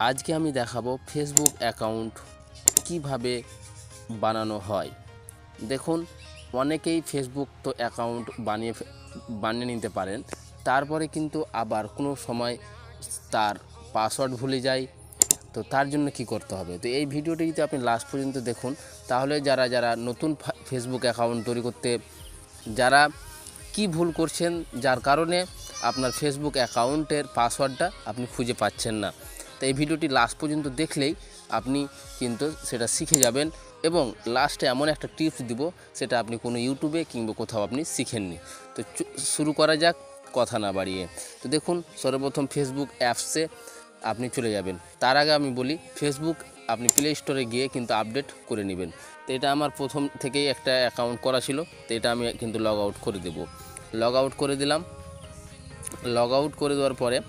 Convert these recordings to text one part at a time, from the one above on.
আজকে আমি দেখাবো ফেসবুক অ্যাকাউন্ট কিভাবে বানানো হয়। দেখুন, অনেকেই ফেসবুক তো অ্যাকাউন্ট বানিয়ে নিতে পারেন, তারপরে কিন্তু আবার কোনো সময় তার পাসওয়ার্ড ভুলে যায়। তো তার জন্য কি করতে হবে, তো এই ভিডিওটি যদি আপনি লাস্ট পর্যন্ত দেখুন, তাহলে যারা নতুন ফেসবুক অ্যাকাউন্ট তৈরি করতে যারা কি ভুল করছেন, যার কারণে আপনার ফেসবুক অ্যাকাউন্টের পাসওয়ার্ডটা আপনি খুঁজে পাচ্ছেন না, তো এই ভিডিওটি লাস্ট পর্যন্ত দেখলেই আপনি কিন্তু সেটা শিখে যাবেন। এবং লাস্টে এমন একটা টিপস দিব, সেটা আপনি কোনো ইউটিউবে কিংবা কোথাও আপনি শিখেননি। তো শুরু করা যাক কথা না বাড়িয়ে। তো দেখুন, সর্বপ্রথম ফেসবুক অ্যাপসে আপনি চলে যাবেন। তার আগে আমি বলি, ফেসবুক আপনি প্লে স্টোরে গিয়ে কিন্তু আপডেট করে নেবেন। তো এটা আমার প্রথম থেকেই একটা অ্যাকাউন্ট করা ছিল, তো এটা আমি কিন্তু লগ আউট করে দেব। লগ আউট করে দিলাম। লগ আউট করে দেওয়ার পরে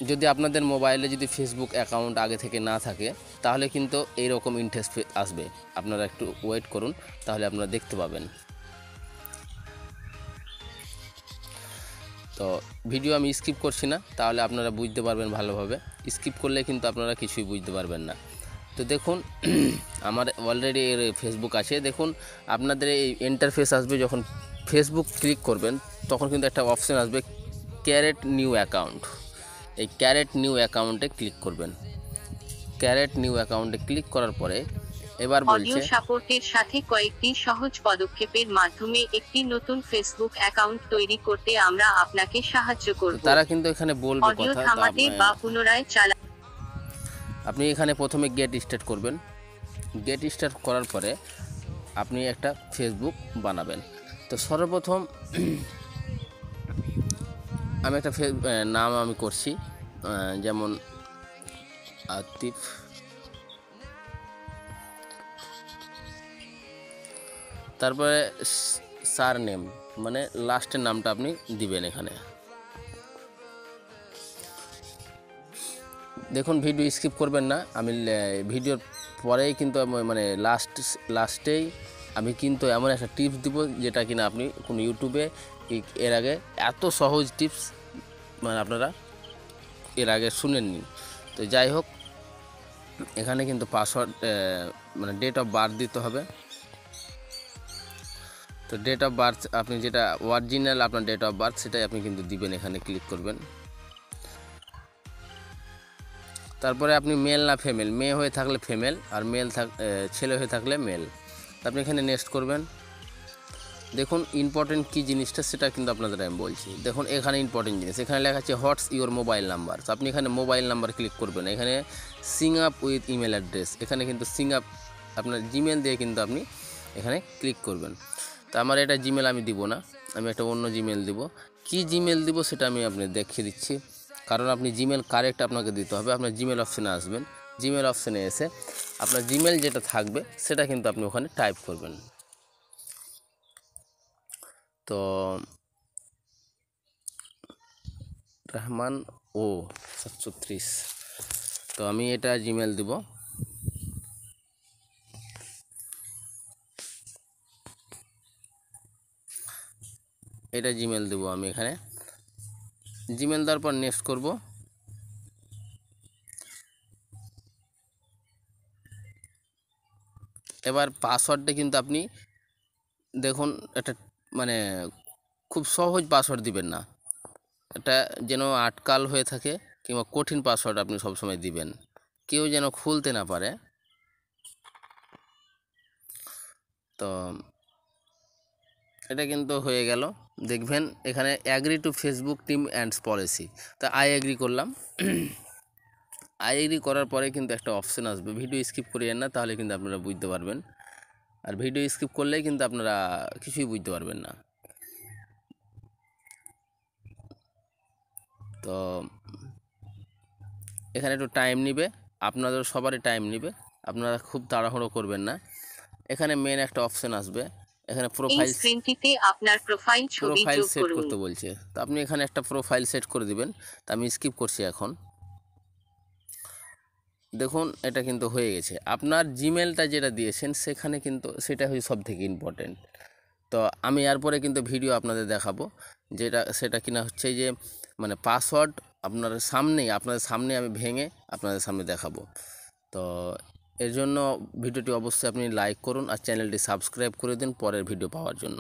যদি আপনাদের মোবাইলে যদি ফেসবুক অ্যাকাউন্ট আগে থেকে না থাকে, তাহলে কিন্তু এইরকম ইন্টারফেস আসবে। আপনারা একটু ওয়েট করুন, তাহলে আপনারা দেখতে পাবেন। তো ভিডিও আমি স্কিপ করছি না, তাহলে আপনারা বুঝতে পারবেন ভালোভাবে। স্কিপ করলে কিন্তু আপনারা কিছুই বুঝতে পারবেন না। তো দেখুন, আমার অলরেডি ফেসবুক আছে। দেখুন, আপনাদের এই ইন্টারফেস আসবে, যখন ফেসবুক ক্লিক করবেন তখন কিন্তু একটা অপশান আসবে, ক্রিয়েট নিউ অ্যাকাউন্ট। এই ক্রিয়েট নিউ অ্যাকাউন্টে ক্লিক করবেন। ক্রিয়েট নিউ অ্যাকাউন্টে ক্লিক করার পরে এবার অডিও বলছে সাপোর্টের সাথে কয়েকটি সহজ পদক্ষেপের মাধ্যমে একটি নতুন ফেসবুক অ্যাকাউন্ট তৈরি করতে আমরা আপনাকে সাহায্য করব। তারা কিন্তু এখানে বলবে অডিও কথা। তো থামাতে বা পুনরায় আপনি এখানে প্রথমে গেট স্টার্ট করবেন। গেট স্টার্ট করার পরে আপনি একটা ফেসবুক বানাবেন। তো সর্বপ্রথম আমি একটা নাম আমি করছি, যেমন আতিফ। তারপরে সার নেম, মানে লাস্টের নামটা আপনি দিবেন এখানে। দেখুন, ভিডিও স্কিপ করবেন না। আমি ভিডিওর পরেই কিন্তু মানে লাস্টেই আমি কিন্তু এমন একটা টিপস দিব, যেটা কিনা আপনি কোনো ইউটিউবে এর আগে এত সহজ টিপস মানে আপনারা এর আগে শুনেননি। তো যাই হোক, এখানে কিন্তু পাসওয়ার্ড মানে ডেট অফ বার্থ দিতে হবে। তো ডেট অফ বার্থ আপনি যেটা অরিজিনাল আপনার ডেট অফ বার্থ, সেটাই আপনি কিন্তু দিবেন। এখানে ক্লিক করবেন। তারপরে আপনি মেল না ফিমেল, মেয়ে হয়ে থাকলে ফিমেল, আর ছেলে হয়ে থাকলে মেল। আপনি এখানে নেক্সট করবেন। দেখুন, ইম্পর্টেন্ট কী জিনিসটা সেটা কিন্তু আপনাদের আমি বলছি। দেখুন, এখানে ইম্পর্টেন্ট জিনিস, এখানে লেখা আছে হোয়াটস ইউর মোবাইল নাম্বার। তো আপনি এখানে মোবাইল নাম্বার ক্লিক করবেন। এখানে Singh up with email address, এখানে কিন্তু সিং আপ আপনার জিমেল দিয়ে কিন্তু আপনি এখানে ক্লিক করবেন। তো আমার এটা জিমেল আমি দিব না, আমি একটা অন্য জিমেল দিব। কি জিমেল দিব সেটা আমি আপনাকে দেখিয়ে দিচ্ছি, কারণ আপনি জিমেল কারেক্ট আপনাকে দিতে হবে। আপনার জিমেল অপশানে আসবেন। জিমেল অপশানে এসে আপনার জিমেল যেটা থাকবে সেটা কিন্তু আপনি ওখানে টাইপ করবেন। তো রহমান ও 730, তো আমি এটা জিমেল দিব। এটা জিমেল দেব আমি এখানে। জিমেল দেওয়ার পর নেক্সট করব। এবার পাসওয়ার্ডটা কিন্তু আপনি দেখুন, এটা মানে খুব সহজ পাসওয়ার্ড দিবেন না, এটা যেন আটকাল হয়ে থাকে কিংবা কঠিন পাসওয়ার্ড আপনি সবসময় দিবেন, কেউ যেন খুলতে না পারে। তো এটা কিন্তু হয়ে গেল। দেখবেন এখানে agree to Facebook team ants policy, তা আই এগ্রি করলাম। আই এগ্রি করার পরে কিন্তু একটা অপশান আসবে, ভিডিও স্কিপ করিয়েন না, তাহলে কিন্তু আপনারা বুঝতে পারবেন। আর ভিডিও স্কিপ করলেই কিন্তু আপনারা কিছুই বুঝতে পারবেন না। তো এখানে একটু টাইম নেবে, আপনাদের সবারই টাইম নেবে, আপনারা খুব তাড়াহুড়ো করবেন না। এখানে মেন একটা অপশান আসবে, এখানে এই স্ক্রিনটিতে আপনার প্রোফাইল ছবি প্রোফাইল যোগ সেট করুন। করতে বলছে। তো আপনি এখানে একটা প্রোফাইল সেট করে দিবেন। তা আমি স্কিপ করছি এখন। দেখুন, এটা কিন্তু হয়ে গেছে। আপনার জিমেলটা যেটা দিয়েছেন সেখানে কিন্তু সেটা হচ্ছে সব থেকে ইম্পর্টেন্ট। তো আমি এরপরে কিন্তু ভিডিও আপনাদের দেখাবো, সেটা কিনা হচ্ছে যে মানে পাসওয়ার্ড আপনাদের সামনে আমি ভেঙে আপনাদের সামনে দেখাবো। তো এর জন্য ভিডিওটি অবশ্যই আপনি লাইক করুন আর চ্যানেলটি সাবস্ক্রাইব করে দিন পরের ভিডিও পাওয়ার জন্য।